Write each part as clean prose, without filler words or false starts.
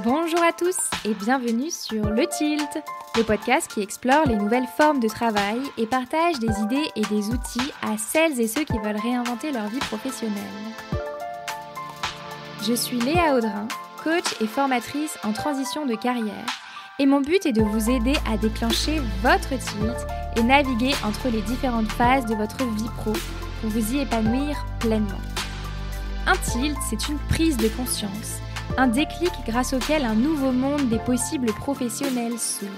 Bonjour à tous et bienvenue sur Le Tilt, le podcast qui explore les nouvelles formes de travail et partage des idées et des outils à celles et ceux qui veulent réinventer leur vie professionnelle. Je suis Léa Audrin, coach et formatrice en transition de carrière, et mon but est de vous aider à déclencher votre tilt et naviguer entre les différentes phases de votre vie pro pour vous y épanouir pleinement. Un tilt, c'est une prise de conscience, un déclic grâce auquel un nouveau monde des possibles professionnels s'ouvre.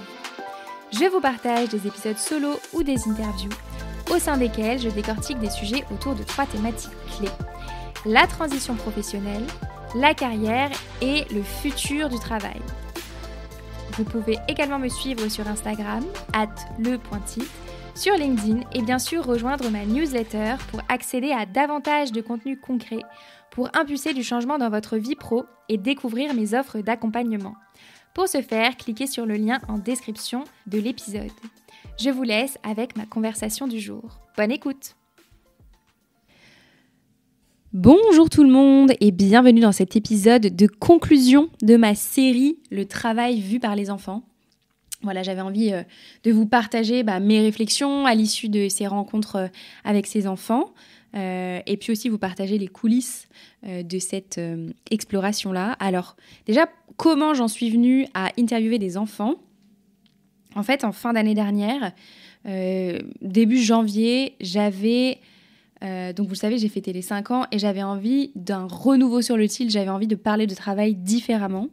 Je vous partage des épisodes solo ou des interviews, au sein desquels je décortique des sujets autour de 3 thématiques clés: la transition professionnelle, la carrière et le futur du travail. Vous pouvez également me suivre sur Instagram, @le.tilt, sur LinkedIn et bien sûr rejoindre ma newsletter pour accéder à davantage de contenu concret pour impulser du changement dans votre vie pro et découvrir mes offres d'accompagnement. Pour ce faire, cliquez sur le lien en description de l'épisode. Je vous laisse avec ma conversation du jour. Bonne écoute! Bonjour tout le monde et bienvenue dans cet épisode de conclusion de ma série Le travail vu par les enfants. Voilà, j'avais envie de vous partager mes réflexions à l'issue de ces rencontres avec ces enfants et puis aussi vous partager les coulisses de cette exploration-là. Alors déjà, comment j'en suis venue à interviewer des enfants ? En fait, en fin d'année dernière, début janvier, j'avais... donc vous le savez, j'ai fêté les 5 ans et j'avais envie d'un renouveau sur le tilt, j'avais envie de parler de travail différemment.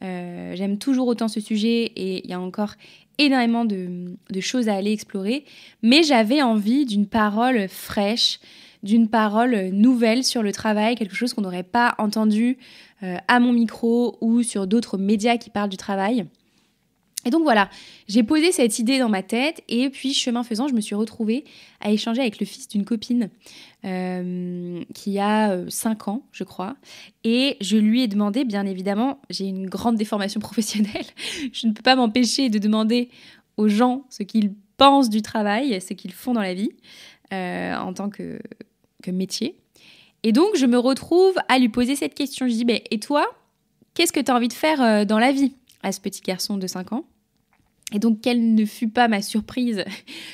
J'aime toujours autant ce sujet et il y a encore énormément de choses à aller explorer, mais j'avais envie d'une parole fraîche, d'une parole nouvelle sur le travail, quelque chose qu'on n'aurait pas entendu à mon micro ou sur d'autres médias qui parlent du travail. Et donc voilà, j'ai posé cette idée dans ma tête et puis chemin faisant, je me suis retrouvée à échanger avec le fils d'une copine qui a 5 ans, je crois. Et je lui ai demandé, bien évidemment, j'ai une grande déformation professionnelle, je ne peux pas m'empêcher de demander aux gens ce qu'ils pensent du travail, ce qu'ils font dans la vie en tant que métier. Et donc, je me retrouve à lui poser cette question. Je dis, et toi, qu'est-ce que tu as envie de faire dans la vie à ce petit garçon de 5 ans ? Et donc, quelle ne fut pas ma surprise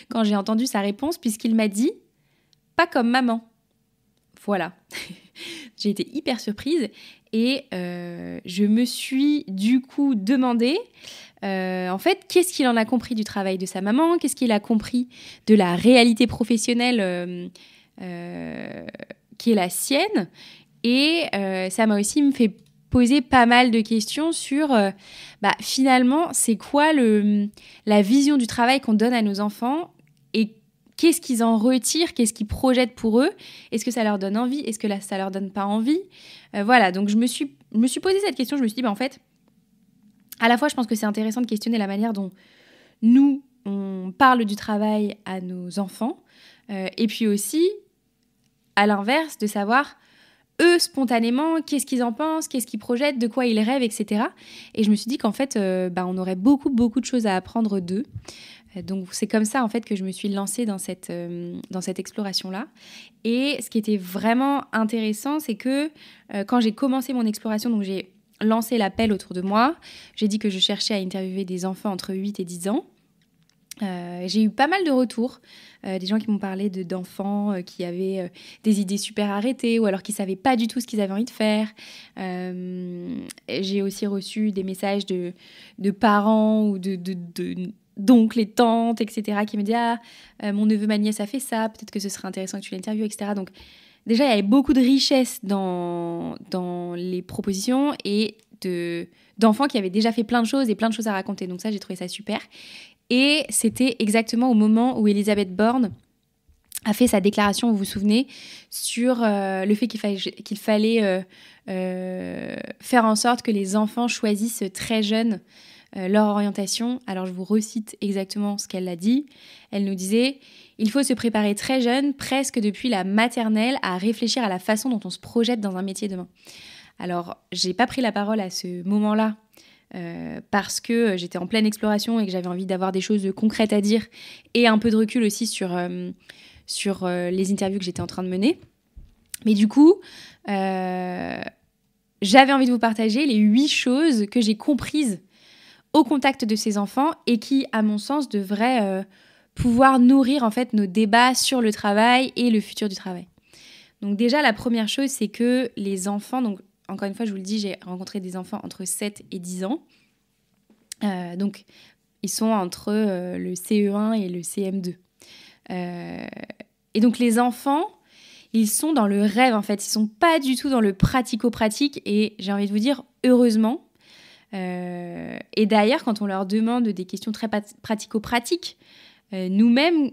quand j'ai entendu sa réponse, puisqu'il m'a dit « pas comme maman ». Voilà. J'ai été hyper surprise et je me suis du coup demandé, en fait, qu'est-ce qu'il en a compris du travail de sa maman ? Qu'est-ce qu'il a compris de la réalité professionnelle qui est la sienne ? Et ça m'a aussi fait poser pas mal de questions sur finalement c'est quoi la vision du travail qu'on donne à nos enfants et qu'est-ce qu'ils en retirent, qu'est-ce qu'ils projettent pour eux, est-ce que ça leur donne envie, est-ce que ça leur donne pas envie, voilà. Donc je me suis posé cette question, je me suis dit en fait à la fois je pense que c'est intéressant de questionner la manière dont nous on parle du travail à nos enfants et puis aussi à l'inverse de savoir eux, spontanément, qu'est-ce qu'ils en pensent, qu'est-ce qu'ils projettent, de quoi ils rêvent, etc. Et je me suis dit qu'en fait, on aurait beaucoup de choses à apprendre d'eux. Donc, c'est comme ça, en fait, que je me suis lancée dans cette exploration-là. Et ce qui était vraiment intéressant, c'est que quand j'ai commencé mon exploration, donc j'ai lancé l'appel autour de moi, j'ai dit que je cherchais à interviewer des enfants entre 8 et 10 ans. J'ai eu pas mal de retours, des gens qui m'ont parlé d'enfants qui avaient des idées super arrêtées ou alors qui ne savaient pas du tout ce qu'ils avaient envie de faire. J'ai aussi reçu des messages de parents ou d'oncles et tantes, etc. qui me disaient « mon neveu, ma nièce a fait ça, peut-être que ce serait intéressant que tu l'interviewes, etc. » Donc déjà, il y avait beaucoup de richesse dans les propositions et d'enfants qui avaient déjà fait plein de choses et plein de choses à raconter. Donc ça, j'ai trouvé ça super. Et c'était exactement au moment où Elisabeth Borne a fait sa déclaration, vous vous souvenez, sur le fait qu'il fallait faire en sorte que les enfants choisissent très jeunes leur orientation. Alors je vous recite exactement ce qu'elle a dit. Elle nous disait « Il faut se préparer très jeune, presque depuis la maternelle, à réfléchir à la façon dont on se projette dans un métier demain. » Alors, j'ai pas pris la parole à ce moment-là parce que j'étais en pleine exploration et que j'avais envie d'avoir des choses concrètes à dire et un peu de recul aussi sur les interviews que j'étais en train de mener. Mais du coup, j'avais envie de vous partager les 8 choses que j'ai comprises au contact de ces enfants et qui, à mon sens, devraient pouvoir nourrir en fait nos débats sur le travail et le futur du travail. Donc déjà, la première chose, c'est que les enfants, donc encore une fois, je vous le dis, j'ai rencontré des enfants entre 7 et 10 ans. Donc, ils sont entre le CE1 et le CM2. Et donc, les enfants, ils sont dans le rêve, en fait. Ils sont pas du tout dans le pratico-pratique. Et j'ai envie de vous dire, heureusement. Et d'ailleurs, quand on leur demande des questions très pratico-pratiques, nous-mêmes,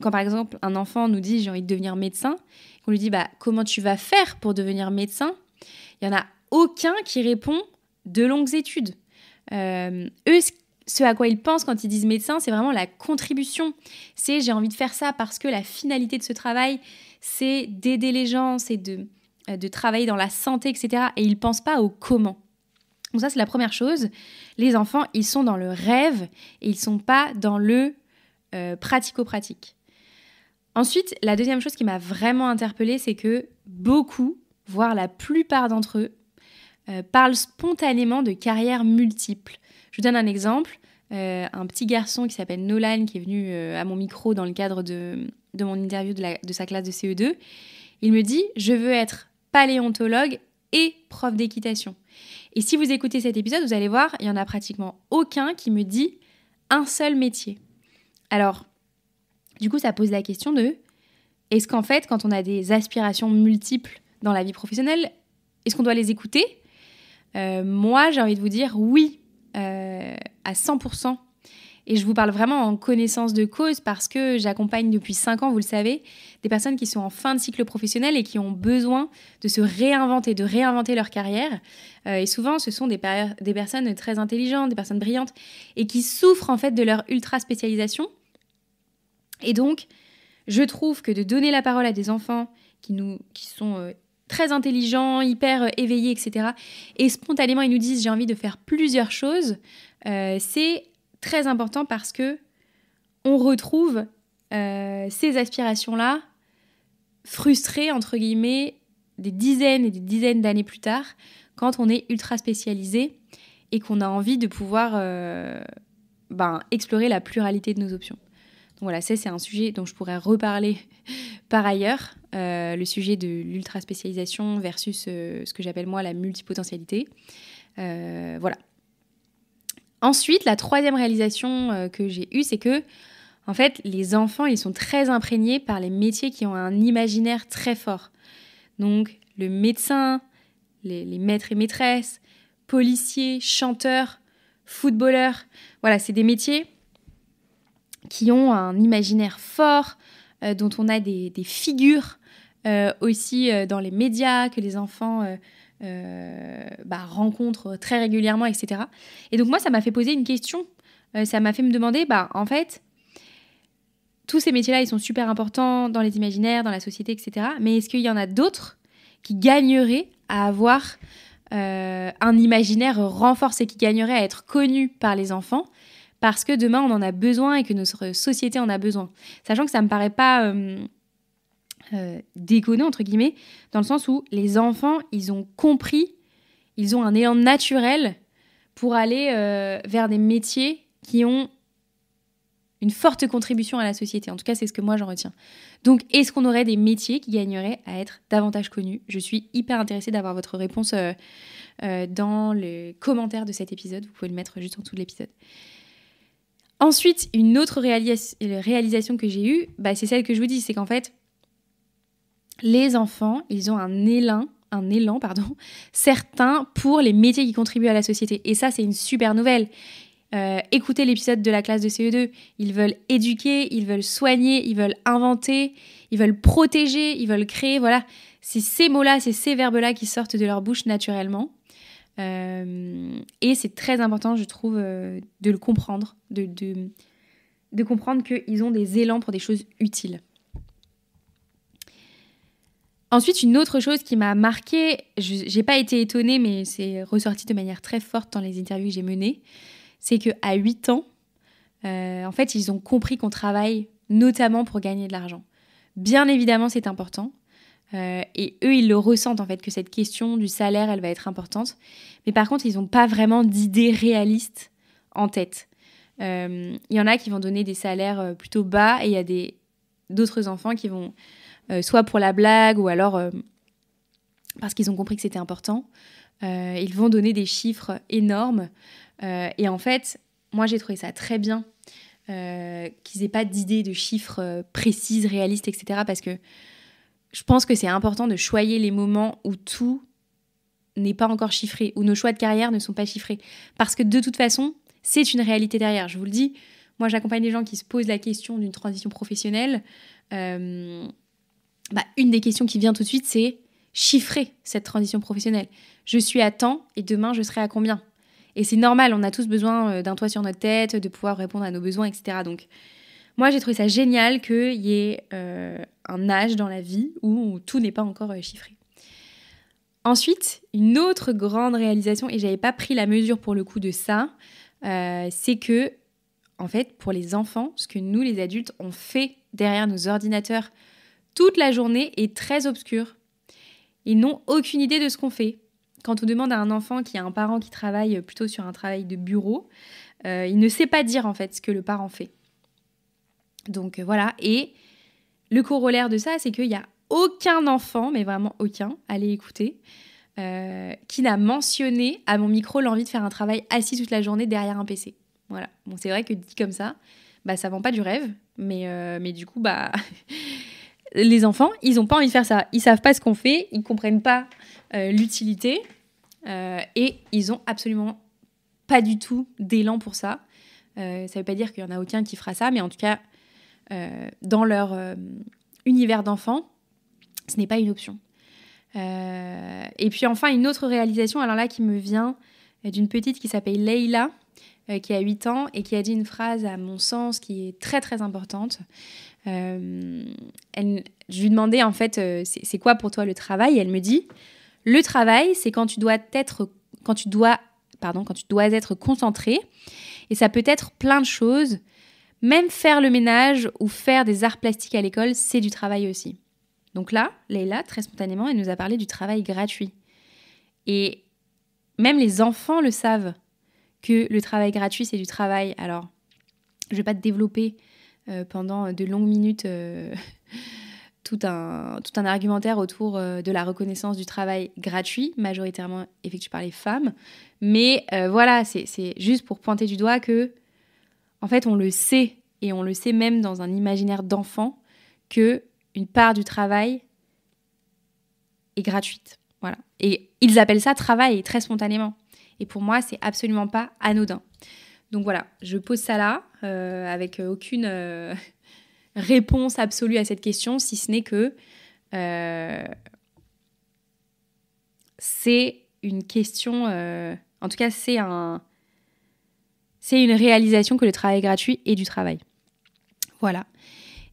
quand par exemple, un enfant nous dit « j'ai envie de devenir médecin », qu'on lui dit « comment tu vas faire pour devenir médecin ?» Il n'y en a aucun qui répond « de longues études ». Eux, ce à quoi ils pensent quand ils disent médecin, c'est vraiment la contribution. C'est j'ai envie de faire ça parce que la finalité de ce travail, c'est d'aider les gens, c'est de travailler dans la santé, etc. Et ils ne pensent pas au comment. Donc ça, c'est la première chose. Les enfants, ils sont dans le rêve et ils ne sont pas dans le pratico-pratique. Ensuite, la deuxième chose qui m'a vraiment interpellée, c'est que beaucoup, voire la plupart d'entre eux, parlent spontanément de carrières multiples. Je vous donne un exemple. Un petit garçon qui s'appelle Nolan, qui est venu à mon micro dans le cadre de mon interview de sa classe de CE2, il me dit « Je veux être paléontologue et prof d'équitation ». Et si vous écoutez cet épisode, vous allez voir, il n'y en a pratiquement aucun qui me dit un seul métier. Alors, du coup, ça pose la question de est-ce qu'en fait, quand on a des aspirations multiples dans la vie professionnelle, est-ce qu'on doit les écouter ? Moi, j'ai envie de vous dire oui, à 100%. Et je vous parle vraiment en connaissance de cause parce que j'accompagne depuis 5 ans, vous le savez, des personnes qui sont en fin de cycle professionnel et qui ont besoin de se réinventer, de réinventer leur carrière. Et souvent, ce sont des personnes très intelligentes, des personnes brillantes et qui souffrent en fait de leur ultra-spécialisation. Et donc, je trouve que de donner la parole à des enfants qui sont très intelligents, hyper éveillés, etc. et spontanément, ils nous disent « j'ai envie de faire plusieurs choses », c'est très important parce que on retrouve ces aspirations-là frustrées, entre guillemets, des dizaines et des dizaines d'années plus tard, quand on est ultra spécialisé et qu'on a envie de pouvoir explorer la pluralité de nos options. Donc voilà, ça c'est un sujet dont je pourrais reparler par ailleurs, le sujet de l'ultra spécialisation versus ce que j'appelle moi la multipotentialité. Voilà. Ensuite, la troisième réalisation que j'ai eue, c'est que, en fait, les enfants, ils sont très imprégnés par les métiers qui ont un imaginaire très fort. Donc, le médecin, les maîtres et maîtresses, policiers, chanteurs, footballeurs, voilà, c'est des métiers qui ont un imaginaire fort, dont on a des figures aussi dans les médias, que les enfants rencontrent très régulièrement, etc. Et donc moi, ça m'a fait poser une question. Ça m'a fait me demander, en fait, tous ces métiers-là, ils sont super importants dans les imaginaires, dans la société, etc. Mais est-ce qu'il y en a d'autres qui gagneraient à avoir un imaginaire renforcé, qui gagneraient à être connus par les enfants parce que demain, on en a besoin et que notre société en a besoin. Sachant que ça ne me paraît pas déconner, entre guillemets, dans le sens où les enfants, ils ont compris, ils ont un élan naturel pour aller vers des métiers qui ont une forte contribution à la société. En tout cas, c'est ce que moi, j'en retiens. Donc, est-ce qu'on aurait des métiers qui gagneraient à être davantage connus ? Je suis hyper intéressée d'avoir votre réponse dans les commentaires de cet épisode. Vous pouvez le mettre juste en dessous de l'épisode. Ensuite, une autre réalisation que j'ai eue, c'est celle que je vous dis, c'est qu'en fait, les enfants, ils ont un élan, certain pour les métiers qui contribuent à la société. Et ça, c'est une super nouvelle. Écoutez l'épisode de la classe de CE2. Ils veulent éduquer, ils veulent soigner, ils veulent inventer, ils veulent protéger, ils veulent créer. Voilà, c'est ces mots-là, c'est ces verbes-là qui sortent de leur bouche naturellement. Et c'est très important, je trouve, de le comprendre, de comprendre qu'ils ont des élans pour des choses utiles. Ensuite, une autre chose qui m'a marquée, j'ai pas été étonnée, mais c'est ressorti de manière très forte dans les interviews que j'ai menées, c'est qu'à 8 ans, en fait, ils ont compris qu'on travaille notamment pour gagner de l'argent. Bien évidemment, c'est important. Et eux, ils le ressentent en fait, que cette question du salaire, elle va être importante. Mais par contre, ils n'ont pas vraiment d'idées réalistes en tête. Il y en a qui vont donner des salaires plutôt bas et il y a d'autres enfants qui vont, soit pour la blague ou alors parce qu'ils ont compris que c'était important, ils vont donner des chiffres énormes. Et en fait, moi, j'ai trouvé ça très bien qu'ils n'aient pas d'idées de chiffres précises, réalistes, etc. Parce que je pense que c'est important de choyer les moments où tout n'est pas encore chiffré, où nos choix de carrière ne sont pas chiffrés. Parce que de toute façon, c'est une réalité derrière. Je vous le dis, moi j'accompagne des gens qui se posent la question d'une transition professionnelle. Une des questions qui vient tout de suite, c'est chiffrer cette transition professionnelle. Je suis à temps et demain je serai à combien ? Et c'est normal, on a tous besoin d'un toit sur notre tête, de pouvoir répondre à nos besoins, etc. Donc moi j'ai trouvé ça génial qu'il y ait un âge dans la vie où tout n'est pas encore chiffré. Ensuite, une autre grande réalisation, et j'avais pas pris la mesure pour le coup de ça, c'est que, en fait, pour les enfants, ce que nous, les adultes, on fait derrière nos ordinateurs toute la journée est très obscur. Ils n'ont aucune idée de ce qu'on fait. Quand on demande à un enfant qui a un parent qui travaille plutôt sur un travail de bureau, il ne sait pas dire en fait ce que le parent fait. Donc voilà, et le corollaire de ça, c'est qu'il n'y a aucun enfant, mais vraiment aucun, allez écouter, qui n'a mentionné à mon micro l'envie de faire un travail assis toute la journée derrière un PC. Voilà. Bon, c'est vrai que dit comme ça, ça vend pas du rêve, mais du coup, les enfants, ils n'ont pas envie de faire ça. Ils savent pas ce qu'on fait, ils comprennent pas l'utilité, et ils ont absolument pas du tout d'élan pour ça. Ça veut pas dire qu'il y en a aucun qui fera ça, mais en tout cas, dans leur univers d'enfants, ce n'est pas une option. Et puis enfin, une autre réalisation, alors là, qui me vient d'une petite qui s'appelle Leïla, qui a 8 ans et qui a dit une phrase, à mon sens, qui est très très importante. Je lui demandais en fait, c'est quoi pour toi le travail ? Elle me dit, le travail, c'est quand tu dois être concentré, et ça peut être plein de choses. Même faire le ménage ou faire des arts plastiques à l'école, c'est du travail aussi. Donc là, Leïla, très spontanément, elle nous a parlé du travail gratuit. Et même les enfants le savent, que le travail gratuit, c'est du travail. Alors, je ne vais pas te développer pendant de longues minutes tout un argumentaire autour de la reconnaissance du travail gratuit, majoritairement effectué par les femmes. Mais voilà, c'est juste pour pointer du doigt que, en fait, on le sait, et on le sait même dans un imaginaire d'enfant, qu'une part du travail est gratuite. Voilà. Et ils appellent ça travail, très spontanément. Et pour moi, c'est absolument pas anodin. Donc voilà, je pose ça là, avec aucune réponse absolue à cette question, si ce n'est que c'est une question... en tout cas, c'est une réalisation que le travail gratuit est du travail. Voilà.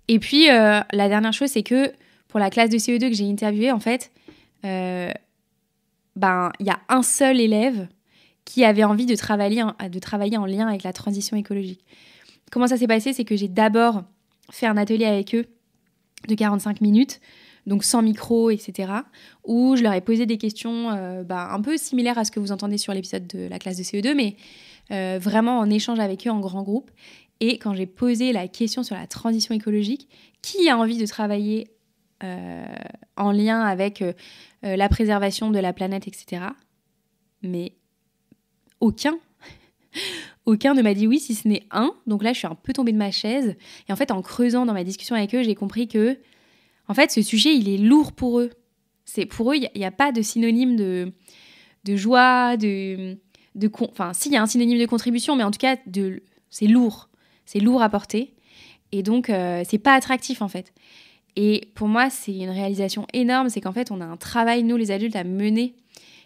Et puis, la dernière chose, c'est que pour la classe de CE2 que j'ai interviewée, en fait, il y a un seul élève qui avait envie de travailler en lien avec la transition écologique. Comment ça s'est passé ? C'est que j'ai d'abord fait un atelier avec eux de 45 minutes, donc sans micro, etc., où je leur ai posé des questions un peu similaires à ce que vous entendez sur l'épisode de la classe de CE2, mais vraiment en échange avec eux en grand groupe. Et quand j'ai posé la question sur la transition écologique, qui a envie de travailler en lien avec la préservation de la planète, etc. Mais aucun ne m'a dit oui, si ce n'est un. Donc là, je suis un peu tombée de ma chaise. Et en fait, en creusant dans ma discussion avec eux, j'ai compris que, en fait, ce sujet, il est lourd pour eux. Pour eux, il n'y a pas de synonyme de joie, enfin, si, il y a un synonyme de contribution, mais en tout cas, c'est lourd. C'est lourd à porter. Et donc, c'est pas attractif, en fait. Et pour moi, c'est une réalisation énorme. C'est qu'en fait, on a un travail, nous, les adultes, à mener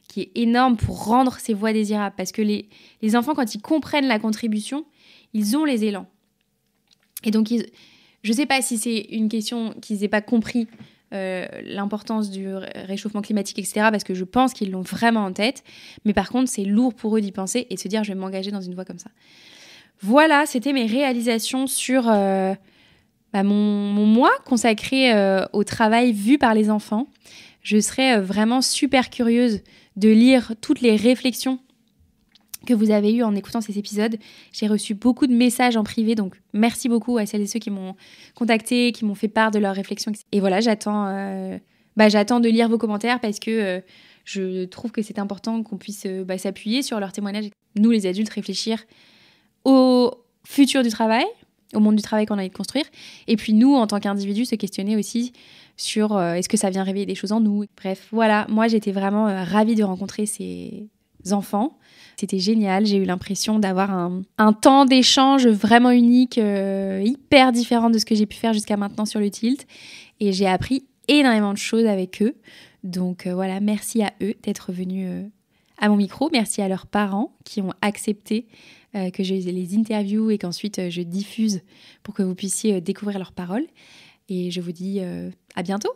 qui est énorme pour rendre ces voies désirables. Parce que les enfants, quand ils comprennent la contribution, ils ont les élans. Et donc, je ne sais pas si c'est une question qu'ils n'aient pas compris l'importance du réchauffement climatique, etc., parce que je pense qu'ils l'ont vraiment en tête. Mais par contre, c'est lourd pour eux d'y penser et de se dire, je vais m'engager dans une voie comme ça. Voilà, c'était mes réalisations sur mon mois consacré au travail vu par les enfants, je serais vraiment super curieuse de lire toutes les réflexions que vous avez eues en écoutant ces épisodes. J'ai reçu beaucoup de messages en privé, donc merci beaucoup à celles et ceux qui m'ont contacté, qui m'ont fait part de leurs réflexions. Et voilà, j'attends de lire vos commentaires parce que je trouve que c'est important qu'on puisse s'appuyer sur leurs témoignages. Nous, les adultes, réfléchir au futur du travail, au monde du travail qu'on a envie de construire. Et puis nous, en tant qu'individus, se questionner aussi sur est-ce que ça vient réveiller des choses en nous. Bref, voilà, moi j'étais vraiment ravie de rencontrer ces enfants. C'était génial, j'ai eu l'impression d'avoir un temps d'échange vraiment unique, hyper différent de ce que j'ai pu faire jusqu'à maintenant sur le Tilt. Et j'ai appris énormément de choses avec eux. Donc voilà, merci à eux d'être venus à mon micro. Merci à leurs parents qui ont accepté que je les interviewe et qu'ensuite je diffuse pour que vous puissiez découvrir leurs paroles. Et je vous dis à bientôt.